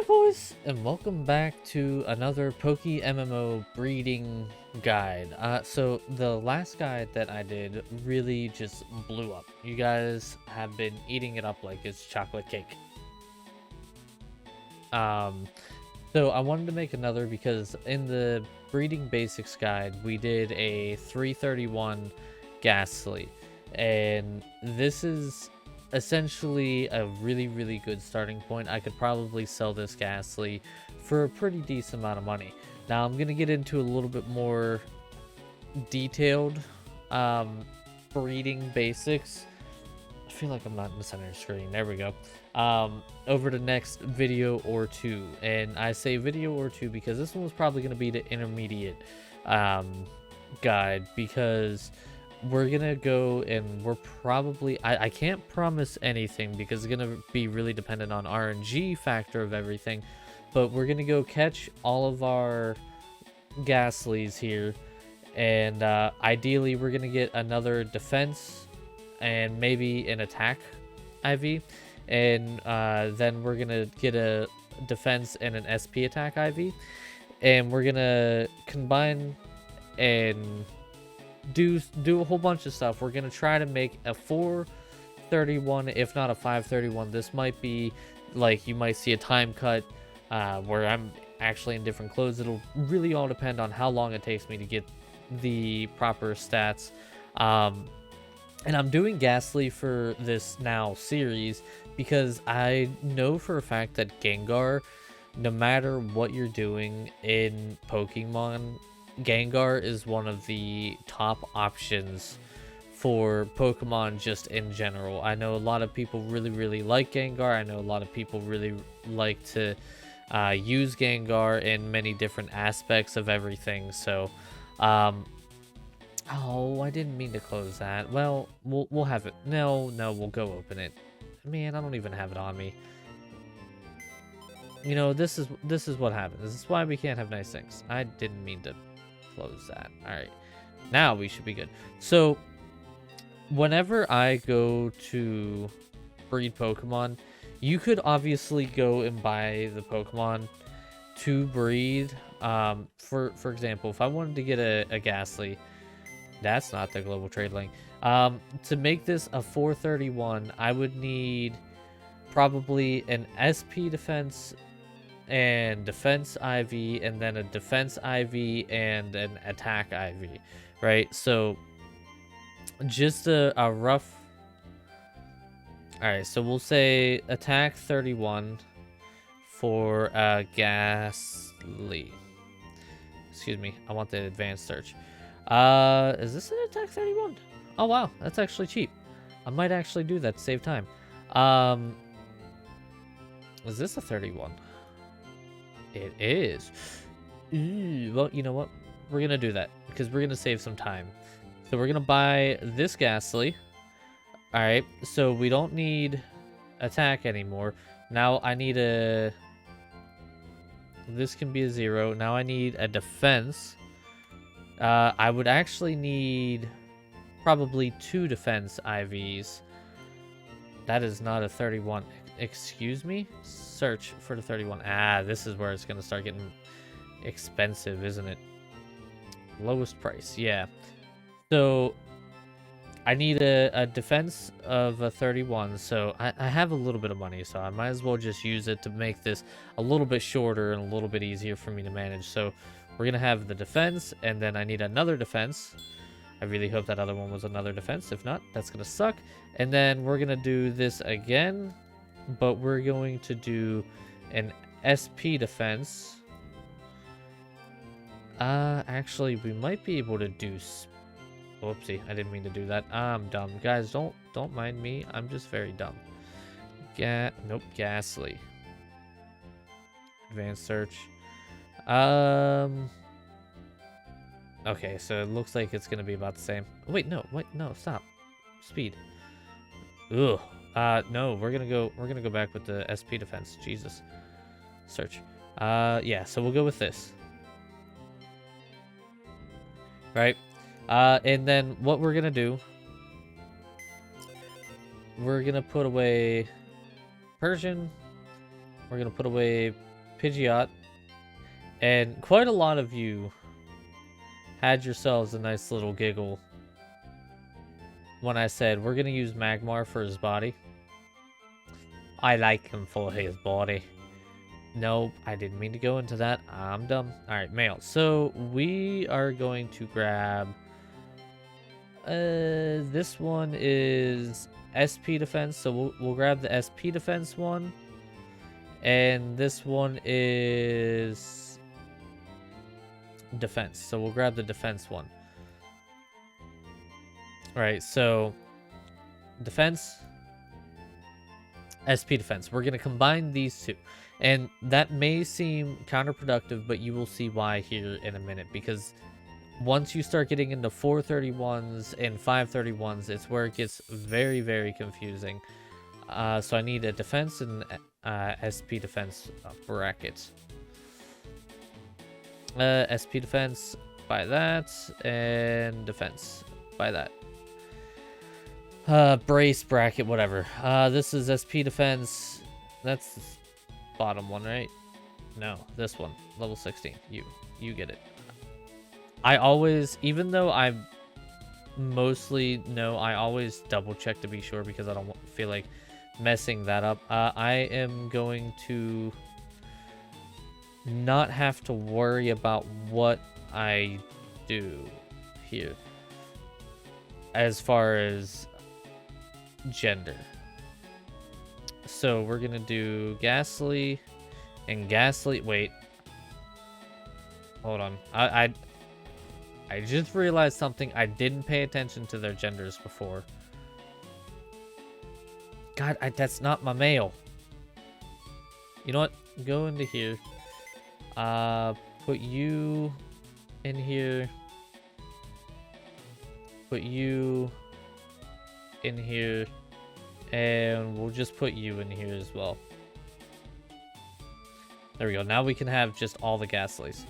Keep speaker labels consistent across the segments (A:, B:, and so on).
A: boys, and welcome back to another PokeMMO breeding guide. So the last guide that I did really just blew up. You guys have been eating it up like it's chocolate cake. So I wanted to make another because in the breeding basics guide, we did a 331 Ghastly, and this is essentially a really good starting point. I could probably sell this Ghastly for a pretty decent amount of money. Now I'm gonna get into a little bit more detailed breeding basics. I feel like I'm not in the center of the screen. There we go. Over the next video or two, and I say video or two because this one was probably going to be the intermediate guide, because we're gonna go and we're probably I can't promise anything because it's gonna be really dependent on RNG factor of everything, but we're gonna go catch all of our Ghastlies here, and ideally we're gonna get another defense and maybe an attack IV, and then we're gonna get a defense and an SP attack IV, and we're gonna combine and do a whole bunch of stuff. We're gonna try to make a 431, if not a 531. This might be like, you might see a time cut where I'm actually in different clothes. It'll really all depend on how long it takes me to get the proper stats. And I'm doing Ghastly for this now series because I know for a fact that Gengar, no matter what you're doing in Pokemon, Gengar is one of the top options for Pokemon just in general. I know a lot of people really like Gengar. I know a lot of people really like to use Gengar in many different aspects of everything. So, oh, I didn't mean to close that. Well, we'll have it. No, we'll go open it. Man, I don't even have it on me. You know, this is what happens. This is why we can't have nice things. I didn't mean to close that. All right, now we should be good. So whenever I go to breed Pokemon, you could obviously go and buy the Pokemon to breed. For example, if I wanted to get a Ghastly, that's not the global trade link. To make this a 431, I would need probably an SP defense and defense IV, and then a defense IV and an attack IV, right? So just a rough. All right, so we'll say attack 31 for Ghastly. Excuse me, I want the advanced search. Is this an attack 31? Oh wow, that's actually cheap. I might actually do that to save time. Is this a 31? It is. Ooh, well, you know what? We're gonna do that because we're gonna save some time. So we're gonna buy this Ghastly. All right, so we don't need attack anymore. Now I need a. This can be a 0. Now I need a defense. I would actually need probably 2 defense IVs. That is not a 31. Excuse me? Search for the 31. Ah, this is where it's going to start getting expensive, isn't it? Lowest price, yeah. So I need a defense of a 31. So I have a little bit of money, so I might as well just use it to make this a little bit shorter and a little bit easier for me to manage. So we're going to have the defense, and then I need another defense. I really hope that other one was another defense. If not, that's going to suck. And then we're going to do this again, but we're going to do an SP defense. Actually, we might be able to do... Whoopsie, I didn't mean to do that. I'm dumb. Guys, don't mind me. I'm just very dumb. Nope, Ghastly. Advanced search. Okay, so it looks like it's gonna be about the same. Wait, no, stop. Speed. Ugh. No, we're gonna go back with the SP defense. Jesus. Search. Yeah, so we'll go with this. Right? And then what we're gonna do, we're gonna put away Persian. We're gonna put away Pidgeot, and quite a lot of you had yourselves a nice little giggle when I said we're gonna use Magmar for his body. I like him for his body. Nope, I didn't mean to go into that. I'm dumb. Alright, male. So we are going to grab... this one is SP defense, so we'll grab the SP defense one. And this one is defense, so we'll grab the defense one. Alright, so defense, SP defense. We're going to combine these two. And that may seem counterproductive, but you will see why here in a minute. Because once you start getting into 431s and 531s, it's where it gets very, very confusing. So I need a defense and SP defense bracket. SP defense by that, and defense by that. Brace bracket, whatever. This is SP defense. That's the bottom one, right? No, this one, level 16. You get it. I always, even though I mostly know, I always double check to be sure because I don't feel like messing that up. I am going to not have to worry about what I do here as far as gender. So we're gonna do Ghastly and Ghastly. Wait, hold on. I just realized something. I didn't pay attention to their genders before. God, that's not my male. You know what? Go into here. Put you in here. Put you in here. And we'll just put you in here as well. There we go. Now we can have just all the Ghastlies.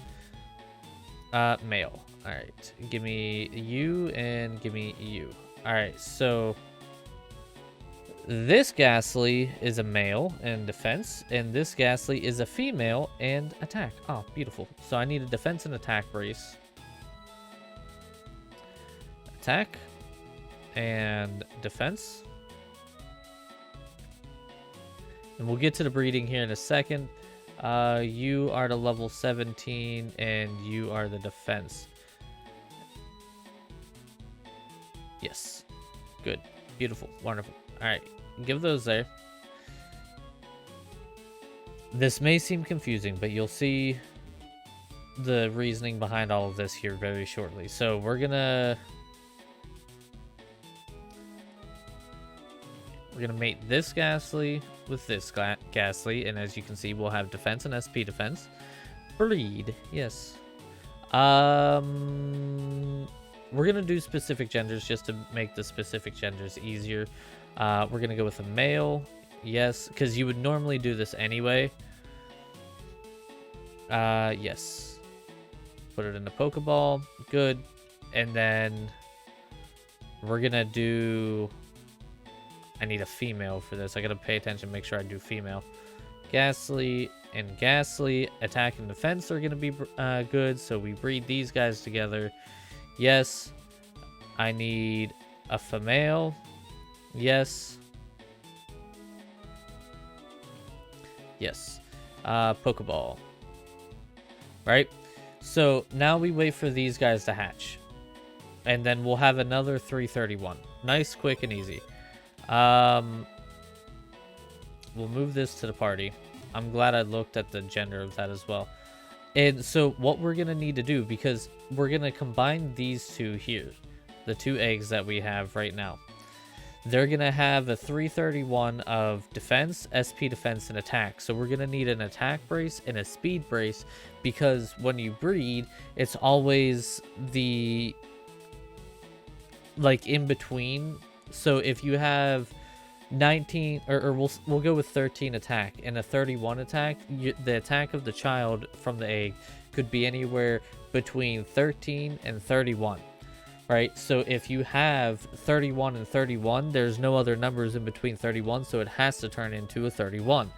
A: Male. Alright. Give me you and give me you. Alright, so this Ghastly is a male and defense, and this Ghastly is a female and attack. Oh, beautiful. So I need a defense and attack brace. Attack and defense. And we'll get to the breeding here in a second. You are the level 17, and you are the defense. Yes. Good. Beautiful. Wonderful. Alright. Give those there. This may seem confusing, but you'll see the reasoning behind all of this here very shortly. So we're gonna mate this Ghastly with this Ghastly, and as you can see, we'll have defense and SP defense. Breed, yes. We're gonna do specific genders just to make the specific genders easier. We're gonna go with a male, yes, because you would normally do this anyway. Yes. Put it in the Pokeball, good. And then we're gonna do... I need a female for this. I gotta pay attention, make sure I do female. Ghastly and Ghastly. Attack and defense are gonna be good, so we breed these guys together. Yes. I need a female. Yes. Yes. Pokeball. Right? So now we wait for these guys to hatch. And then we'll have another 331. Nice, quick, and easy. We'll move this to the party. I'm glad I looked at the gender of that as well. And so what we're going to need to do, because we're going to combine these two here, the two eggs that we have right now. They're going to have a 331 of defense, SP defense, and attack. So we're going to need an attack brace and a speed brace, because when you breed, it's always the, like, in between. So if you have 19, or we'll go with 13 attack and a 31 attack, the attack of the child from the egg could be anywhere between 13 and 31, right? So if you have 31 and 31, there's no other numbers in between 31, so it has to turn into a 31.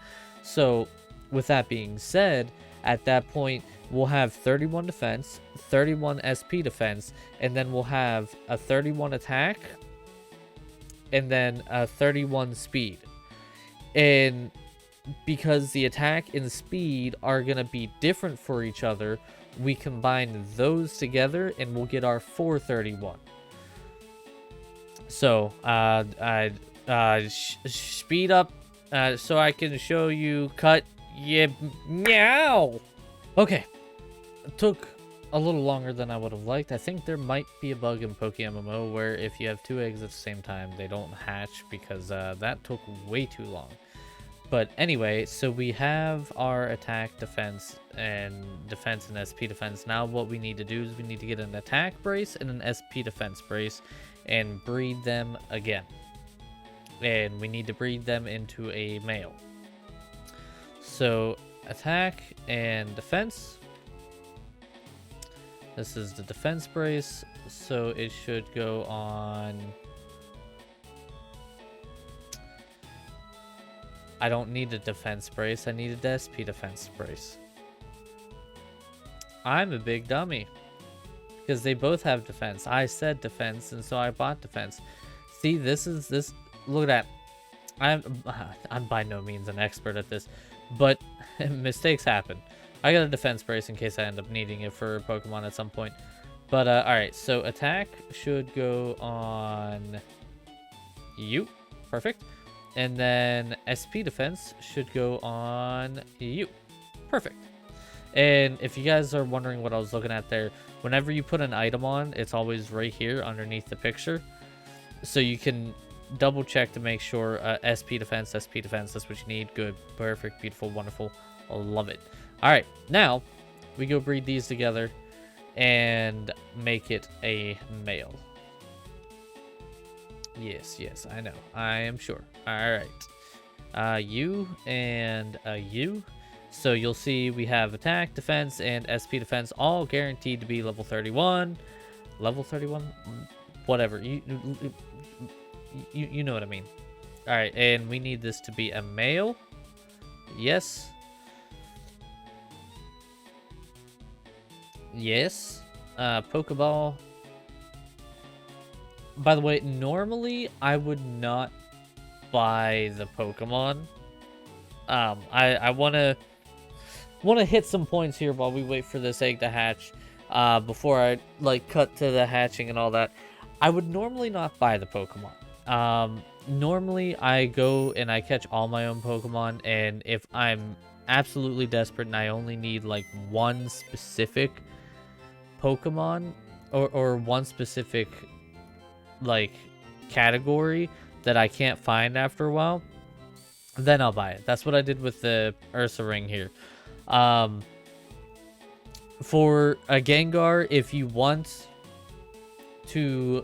A: So With that being said, at that point, we'll have 31 defense, 31 SP defense, and then we'll have a 31 attack, and then a 31 speed. And because the attack and speed are going to be different for each other, we combine those together and we'll get our 431. So, speed up so I can show you cut. Yeah, meow. Okay, it took a little longer than I would have liked. I think there might be a bug in PokeMMO where if you have 2 eggs at the same time, they don't hatch because that took way too long. But anyway, so we have our attack, defense, and SP defense. Now what we need to do is we need to get an attack brace and an SP defense brace and breed them again. And we need to breed them into a male. So attack and defense. This is the defense brace, so it should go on. I don't need a defense brace, I needed the SP defense brace. I'm a big dummy. Because they both have defense. I said defense, and so I bought defense. See, this. Look at that. I'm by no means an expert at this, but mistakes happen. I got a defense brace in case I end up needing it for Pokemon at some point. But alright, so attack should go on you. Perfect. And then SP defense should go on you. Perfect. And if you guys are wondering what I was looking at there, whenever you put an item on, it's always right here underneath the picture. So you can double check to make sure SP defense, that's what you need. Good, perfect, beautiful, wonderful. I love it. All right, now we go breed these together and make it a male. Yes, I know. I am sure. All right. You and you. So you'll see we have attack, defense, and SP defense all guaranteed to be level 31. Level 31? Whatever. You know what I mean. All right, and we need this to be a male. Yes. Yes. Pokeball. By the way, normally I would not buy the Pokemon. I want to hit some points here while we wait for this egg to hatch. Before I cut to the hatching and all that. I would normally not buy the Pokemon. Normally I go and I catch all my own Pokemon, and if I'm absolutely desperate and I only need one specific Pokemon or one specific category that I can't find after a while, then I'll buy it. That's what I did with the Ursa ring here. For a Gengar, if you want to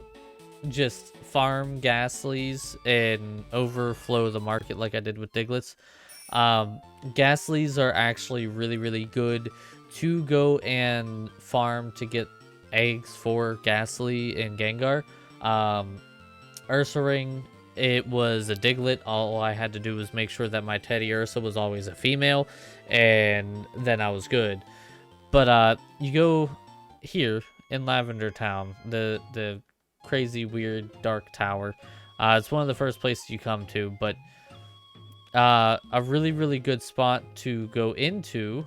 A: just farm Ghastlies and overflow the market like I did with Digletts, Ghastlies are actually really, really good to go and farm to get eggs for Ghastly and Gengar. Ursa ring, it was a Diglett. All I had to do was make sure that my Teddy Ursa was always a female, and then I was good. But you go here in Lavender Town, the crazy, weird, dark tower. It's one of the first places you come to, but a really, really good spot to go into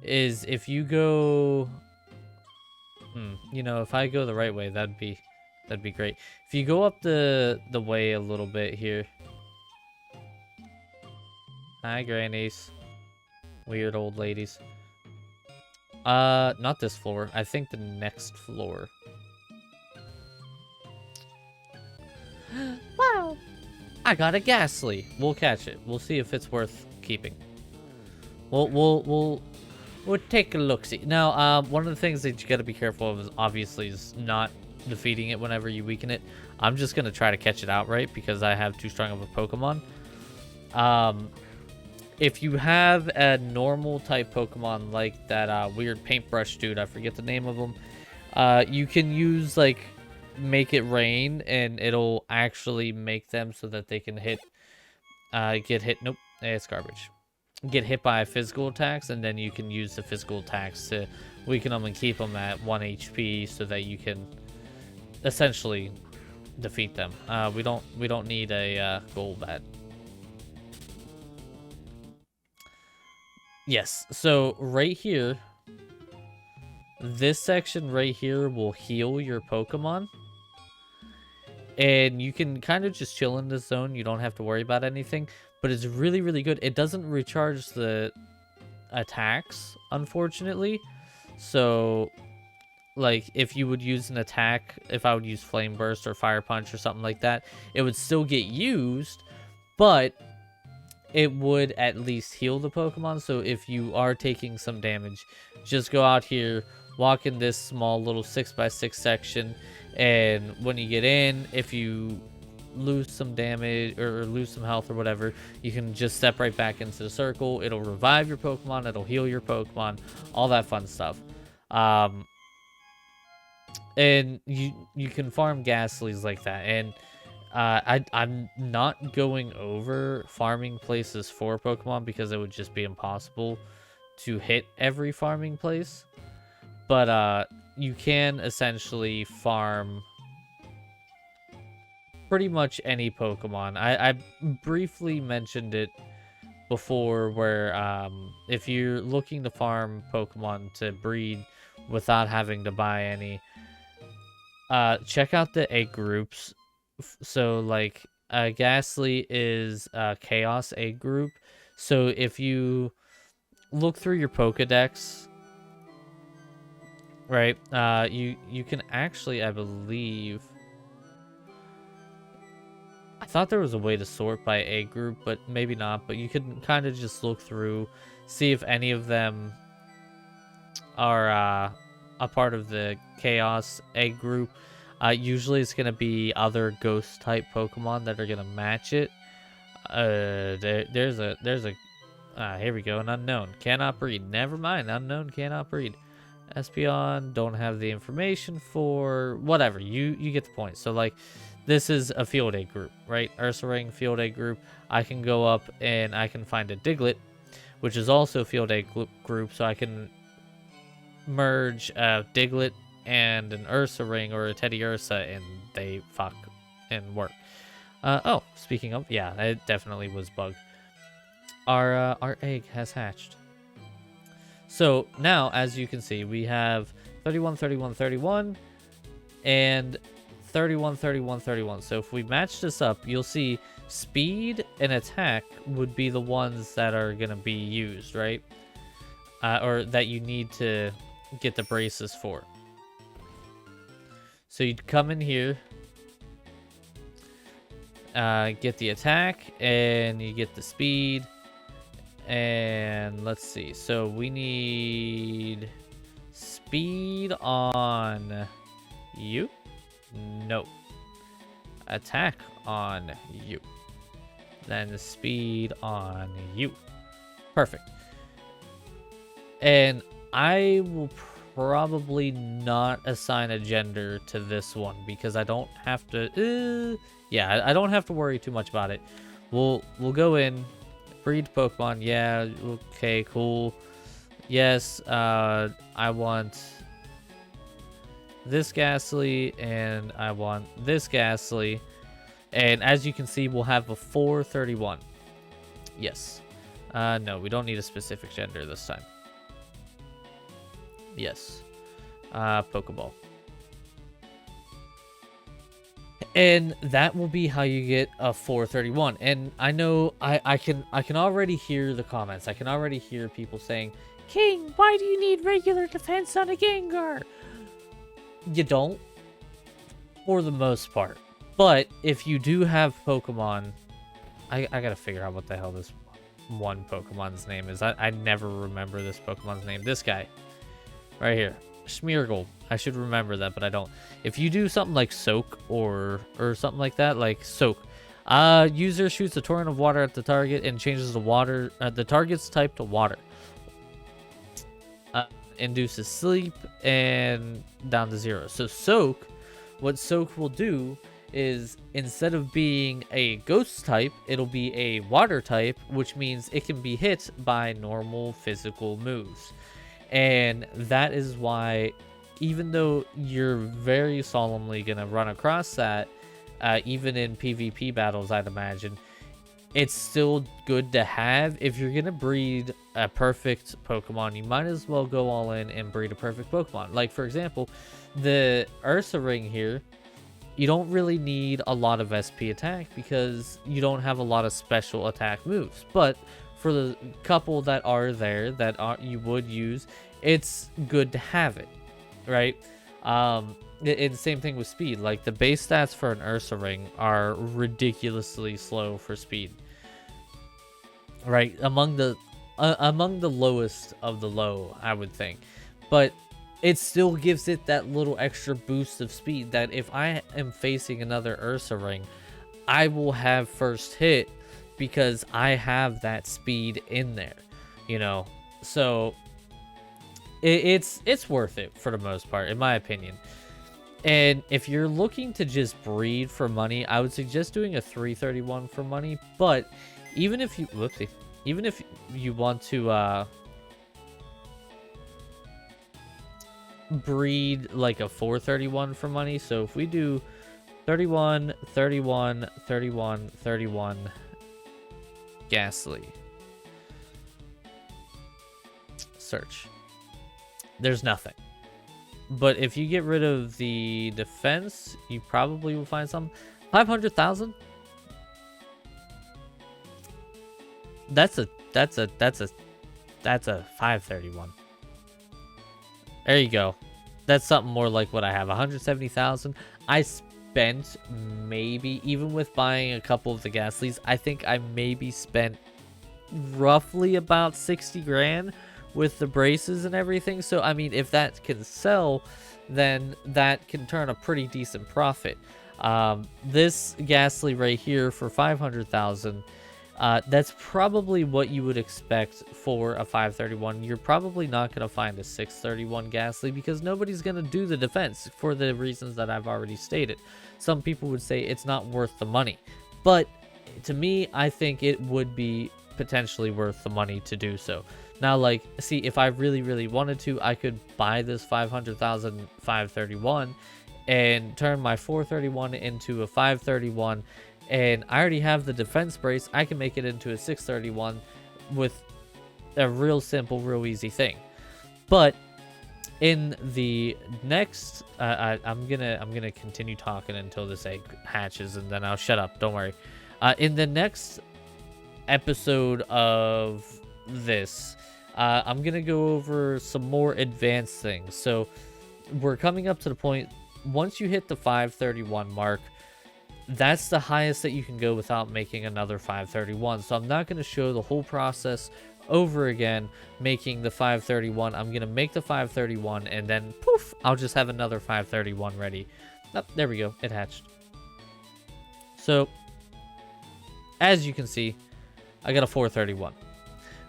A: is if you go... if I go the right way, that'd be great. If you go up the way a little bit here. Hi, grannies. Weird old ladies. Not this floor. I think the next floor. Wow! I got a Ghastly. We'll catch it. We'll see if it's worth keeping. We'll take a look-see. Now, one of the things that you gotta be careful of is obviously is not defeating it whenever you weaken it. I'm just gonna try to catch it outright because I have too strong of a Pokemon. If you have a normal type Pokemon like that weird paintbrush dude, I forget the name of him, you can use make it rain and it'll actually make them so that they can get hit. Nope, It's garbage. Get hit by physical attacks, and then you can use the physical attacks to weaken them and keep them at 1 HP so that you can essentially defeat them. We don't need a gold bat. Yes, so right here, this section right here will heal your Pokemon. And you can kind of just chill in this zone. You don't have to worry about anything. But it's really, really good. It doesn't recharge the attacks, unfortunately. So, like, if you would use an attack, if I would use Flame Burst or Fire Punch or something like that, it would still get used, but it would at least heal the Pokemon. So if you are taking some damage, just go out here, walk in this small little 6x6 section, and when you get in, if you lose some damage or lose some health or whatever, you can just step right back into the circle. It'll revive your Pokemon, it'll heal your Pokemon, all that fun stuff. And you can farm Ghastlies like that. And I'm not going over farming places for Pokemon because it would just be impossible to hit every farming place. But you can essentially farm pretty much any Pokemon. I briefly mentioned it before, where if you're looking to farm Pokemon to breed without having to buy any, check out the egg groups. So like Ghastly is a Chaos egg group. So if you look through your Pokedex, right, you can actually, I believe, I thought there was a way to sort by egg group, but maybe not. But you can kind of just look through, see if any of them are a part of the Chaos egg group. Usually it's going to be other ghost type Pokemon that are going to match it. There's a here we go, an unknown. Cannot breed. Never mind, unknown cannot breed. Espeon, don't have the information for, whatever. You get the point. So like, this is a field egg group, right? Ursaring field egg group. I can go up and I can find a Diglett, which is also a field egg group. So I can merge a Diglett and an Ursaring or a Teddiursa, and they fuck and work. Oh, speaking of, yeah, it definitely was bugged. Our egg has hatched. So now, as you can see, we have 31, 31, 31, and 31, 31, 31. So if we match this up, you'll see speed and attack would be the ones that are going to be used, right? Or that you need to get the braces for. So you'd come in here, get the attack, and you get the speed. And let's see. So we need speed on you. No. Attack on you. Then speed on you. Perfect. And I will probably not assign a gender to this one because I don't have to. Yeah, I don't have to worry too much about it. We'll go in, breed Pokemon. Yeah, okay, cool. Yes, I want this Ghastly and I want this Ghastly. And as you can see, we'll have a 431. Yes. No, we don't need a specific gender this time. Yes. Pokeball. And that will be how you get a 431. And I know I can already hear the comments. I can already hear people saying, King, why do you need regular defense on a Gengar? You don't, for the most part. But if you do have Pokemon, I gotta figure out what the hell this one Pokemon's name is. I never remember this Pokemon's name. This guy. Right here. Smeargle. I should remember that, but I don't. If you do something like Soak or something like that, like Soak, user shoots a torrent of water at the target and changes the target's type to water. Induces sleep and down to 0. So Soak, what Soak will do is instead of being a ghost type, it'll be a water type, which means it can be hit by normal physical moves. And that is why, even though you're very solemnly going to run across that, even in PvP battles, I'd imagine, it's still good to have. If you're going to breed a perfect Pokemon, you might as well go all in and breed a perfect Pokemon. Like, for example, the Ursa Ring here, you don't really need a lot of SP attack because you don't have a lot of special attack moves. But for the couple that are there that you would use, it's good to have it, right? And same thing with speed. Like, the base stats for an Ursa Ring are ridiculously slow for speed, right? Among the lowest of the low, I would think. But it still gives it that little extra boost of speed that if I am facing another Ursa Ring, I will have first hit because I have that speed in there, you know? So it's worth it for the most part, in my opinion. And if you're looking to just breed for money, I would suggest doing a 331 for money. But even if you want to breed like a 431 for money, so if we do 31, 31, 31, 31 Ghastly, search, there's nothing. But if you get rid of the defense, you probably will find some. 500,000. That's a 531. There you go. That's something more like what I have. 170,000. I spent, maybe, even with buying a couple of the Ghastlies, I think I maybe spent roughly about 60 grand with the braces and everything. So I mean, if that can sell, then that can turn a pretty decent profit. This Ghastly right here for 500,000, that's probably what you would expect for a 531. You're probably not going to find a 631 Ghastly because nobody's going to do the defense for the reasons that I've already stated. Some people would say it's not worth the money, but to me, I think it would be potentially worth the money to do so. Now, like, see, if I really, really wanted to, I could buy this 500,000 531 and turn my 431 into a 531, and I already have the defense brace. I can make it into a 631 with a real simple, real easy thing. But in the next, I'm gonna continue talking until this egg hatches, and then I'll shut up. Don't worry. In the next episode of this, I'm gonna go over some more advanced things. So we're coming up to the point, once you hit the 531 mark, that's the highest that you can go without making another 531. So I'm not going to show the whole process over again making the 531. I'm going to make the 531 and then poof, I'll just have another 531 ready. Oh, there we go, it hatched. So as you can see, I got a 431,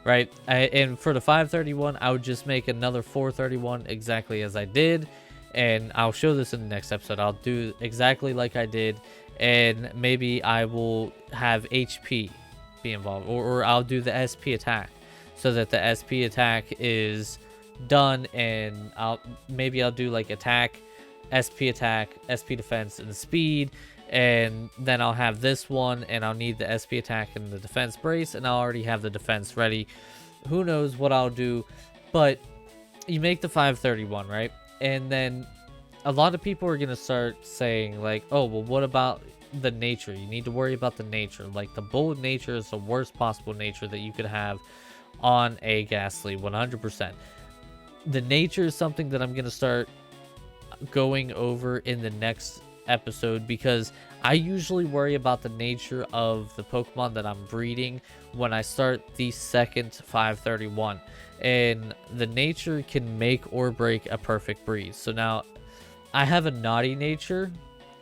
A: right? And for the 531, I would just make another 431 exactly as I did, and I'll show this in the next episode. I'll do exactly like I did, and maybe I will have HP be involved, or I'll do the SP attack so that the SP attack is done, and I'll do like attack, SP defense, and speed. And then I'll have this one, and I'll need the SP attack and the defense brace, and I'll already have the defense ready. Who knows what I'll do, but you make the 531, right? And then a lot of people are going to start saying, like, oh, well, what about the nature? You need to worry about the nature. Like, the bullet nature is the worst possible nature that you could have on a Ghastly, 100%. The nature is something that I'm going to start going over in the next episode, because I usually worry about the nature of the Pokemon that I'm breeding when I start the second 531, and the nature can make or break a perfect breed. So now I have a naughty nature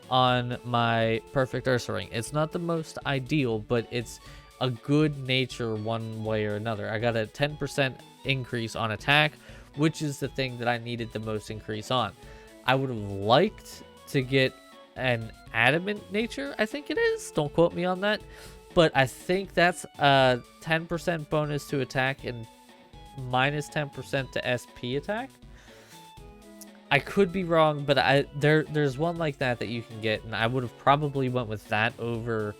A: on my perfect Ursa Ring. It's not the most ideal, but it's a good nature one way or another. I got a 10% increase on attack, which is the thing that I needed the most increase on. I would have liked to get an adamant nature, I think it is. Don't quote me on that. But I think that's a 10% bonus to attack and minus 10% to SP attack. I could be wrong, but there's one like that you can get, and I would have probably went with that over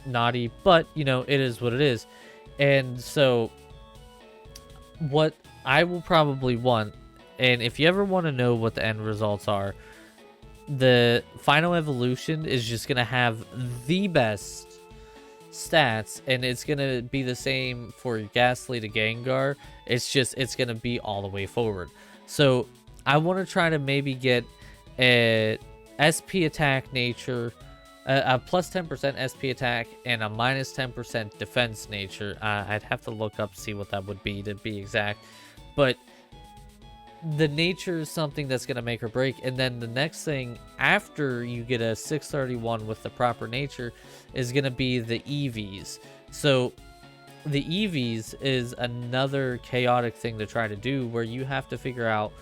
A: Naughty, but you know, it is what it is. And so what I will probably want, and if you ever want to know what the end results are, the final evolution is just gonna have the best stats, and it's gonna be the same for Ghastly to Gengar. It's gonna be all the way forward. So I want to try to maybe get a SP attack nature, a plus 10% SP attack, and a minus 10% defense nature. I'd have to look up, see what that would be to be exact. But the nature is something that's going to make or break. And then the next thing after you get a 631 with the proper nature is going to be the EVs. So the EVs is another chaotic thing to try to do, where you have to figure out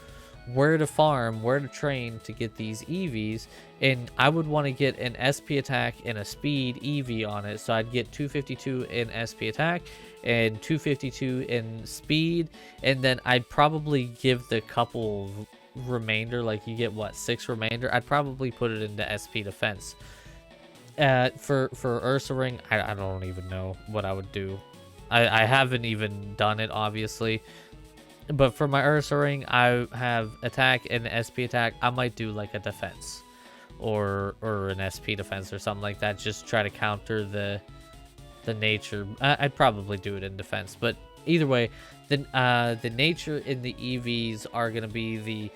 A: where to farm, where to train to get these EVs. And I would want to get an SP attack and a speed EV on it. So I'd get 252 in SP attack and 252 in speed. And then I'd probably give the couple remainder, like you get what, 6 remainder, I'd probably put it into SP defense. For Ursa Ring, I don't even know what I would do. I haven't even done it, obviously. But for my Ursa Ring, I have attack and SP attack. I might do like a defense or an SP defense or something like that. Just try to counter the nature. I'd probably do it in defense. But either way, the nature in the EVs are going to be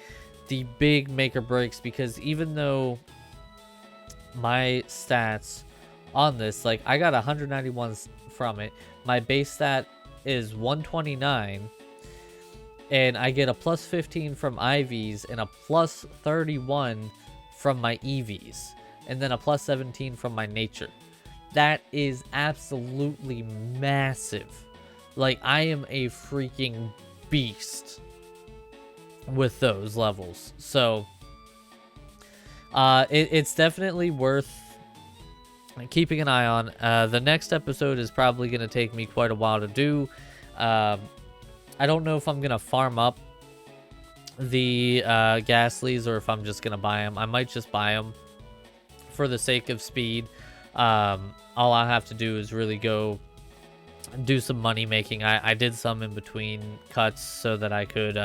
A: the big make or breaks, because even though my stats on this, like I got 191 from it, my base stat is 129, and I get a plus 15 from IVs and a plus 31 from my EVs, and then a plus 17 from my nature. That is absolutely massive. Like, I am a freaking beast with those levels. So it's definitely worth keeping an eye on. The next episode is probably going to take me quite a while to do. I don't know if I'm going to farm up the Ghastlies or if I'm just going to buy them. I might just buy them for the sake of speed. All I have to do is really go do some money making. I did some in between cuts so that I could,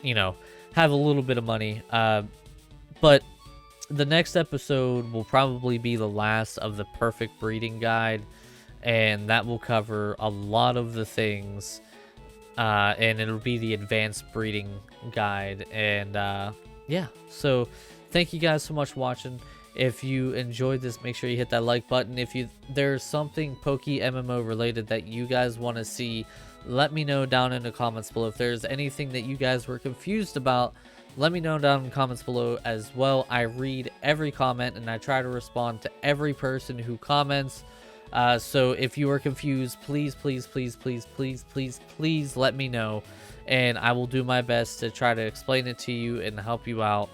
A: you know, have a little bit of money. But the next episode will probably be the last of the perfect breeding guide, and that will cover a lot of the things, and it'll be the advanced breeding guide. And yeah, so thank you guys so much for watching. If you enjoyed this, make sure you hit that like button. If there's something PokeMMO related that you guys want to see, let me know down in the comments below. If there's anything that you guys were confused about, let me know down in the comments below as well. I read every comment and I try to respond to every person who comments. So if you are confused, please let me know, and I will do my best to try to explain it to you and help you out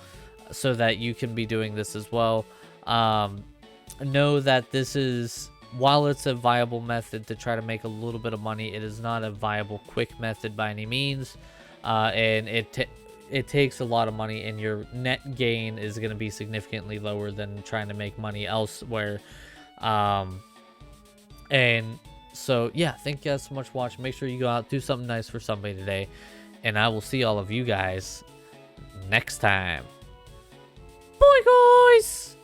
A: so that you can be doing this as well. Know that this is, while it's a viable method to try to make a little bit of money, it is not a viable quick method by any means, and it takes a lot of money, and your net gain is going to be significantly lower than trying to make money elsewhere. And so yeah, thank you guys so much for watching. Make sure you go out, do something nice for somebody today, and I will see all of you guys next time. Bye guys.